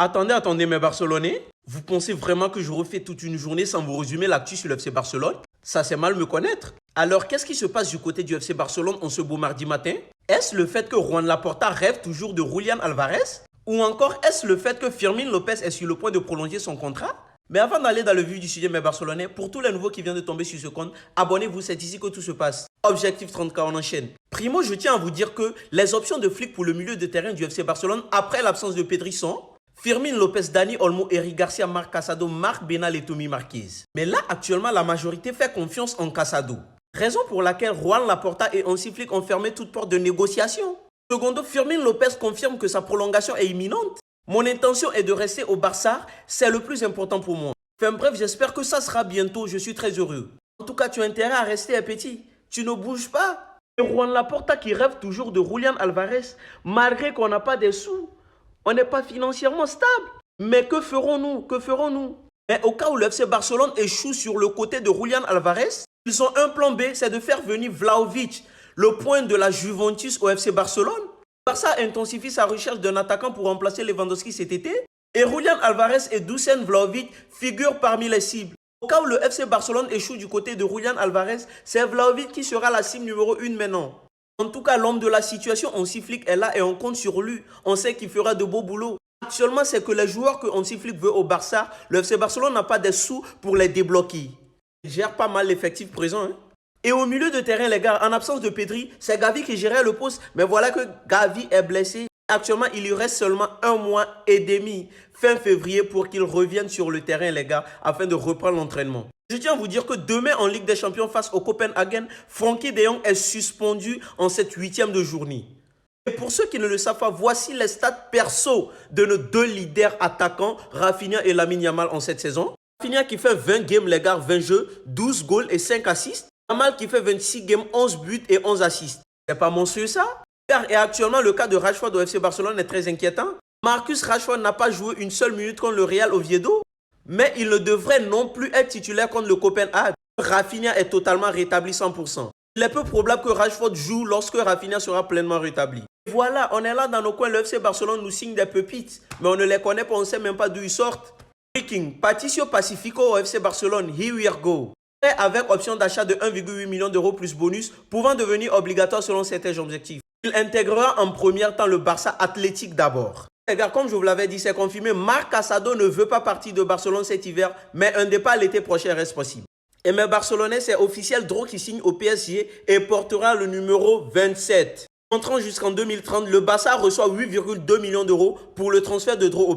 Attendez mes Barcelonais. Vous pensez vraiment que je refais toute une journée sans vous résumer l'actu sur le FC Barcelone? Ça, c'est mal me connaître. Alors, qu'est-ce qui se passe du côté du FC Barcelone en ce beau mardi matin? Est-ce le fait que Juan Laporta rêve toujours de Julián Álvarez? Ou encore, est-ce le fait que Fermín López est sur le point de prolonger son contrat? Mais avant d'aller dans le vif du sujet, mes Barcelonais, pour tous les nouveaux qui viennent de tomber sur ce compte, abonnez-vous, c'est ici que tout se passe. Objectif 30K, on enchaîne. Primo, je tiens à vous dire que les options de flic pour le milieu de terrain du FC Barcelone après l'absence de Pedri sont Fermín López, Dani Olmo, Eric Garcia, Marc Casado, Marc Benal et Tommy Marquez. Mais là, actuellement, la majorité fait confiance en Casado. Raison pour laquelle Juan Laporta et Hansi Flick ont fermé toute porte de négociation. Secondo, Fermín López confirme que sa prolongation est imminente. Mon intention est de rester au Barça, c'est le plus important pour moi. Enfin bref, j'espère que ça sera bientôt, je suis très heureux. En tout cas, tu as intérêt à rester petit, tu ne bouges pas. Et Juan Laporta qui rêve toujours de Julián Álvarez, malgré qu'on n'a pas des sous. On n'est pas financièrement stable. Mais que ferons-nous? Que ferons-nous? Mais au cas où le FC Barcelone échoue sur le côté de Julián Álvarez, ils ont un plan B, c'est de faire venir Vlahovic, le point de la Juventus au FC Barcelone. Barça intensifie sa recherche d'un attaquant pour remplacer Lewandowski cet été. Et Julián Álvarez et Dusan Vlahovic figurent parmi les cibles. Au cas où le FC Barcelone échoue du côté de Julián Álvarez, c'est Vlahovic qui sera la cible numéro 1 maintenant. En tout cas, l'homme de la situation, Hansi Flick, est là et on compte sur lui. On sait qu'il fera de beaux boulots. Actuellement, c'est que les joueurs que Hansi Flick veut au Barça, le FC Barcelone n'a pas des sous pour les débloquer. Il gère pas mal l'effectif présent. Hein. Et au milieu de terrain, les gars, en absence de Pedri, c'est Gavi qui gérait le poste. Mais voilà que Gavi est blessé. Actuellement, il lui reste seulement 1 mois et demi, fin février, pour qu'il revienne sur le terrain, les gars, afin de reprendre l'entraînement. Je tiens à vous dire que demain, en Ligue des Champions face au Copenhagen, Frenkie de Jong est suspendu en cette 8e de journée. Et pour ceux qui ne le savent pas, voici les stats perso de nos deux leaders attaquants, Rafinha et Lamine Yamal en cette saison. Rafinha qui fait 20 games, les gars, 20 jeux, 12 goals et 5 assists. Yamal qui fait 26 games, 11 buts et 11 assists. C'est pas monstrueux ça? Et actuellement, le cas de Rashford au FC Barcelone est très inquiétant. Marcus Rashford n'a pas joué une seule minute contre le Real Oviedo. Mais il ne devrait non plus être titulaire contre le Copenhague. Rafinha est totalement rétabli 100%. Il est peu probable que Rashford joue lorsque Rafinha sera pleinement rétabli. Et voilà, on est là dans nos coins. Le FC Barcelone nous signe des pépites. Mais on ne les connaît pas, on ne sait même pas d'où ils sortent. Breaking, Patricio Pacifico au FC Barcelone. Here we go. Avec option d'achat de 1,8 million d'euros plus bonus, pouvant devenir obligatoire selon certains objectifs. Il intégrera en première temps le Barça Athletic d'abord. Les gars, comme je vous l'avais dit, c'est confirmé, Marc Casado ne veut pas partir de Barcelone cet hiver, mais un départ l'été prochain reste possible. Et mes Barcelonais, c'est officiel, Dro qui signe au PSG et portera le numéro 27. Entrant jusqu'en 2030, le Barça reçoit 8,2 millions d'euros pour le transfert de Dro au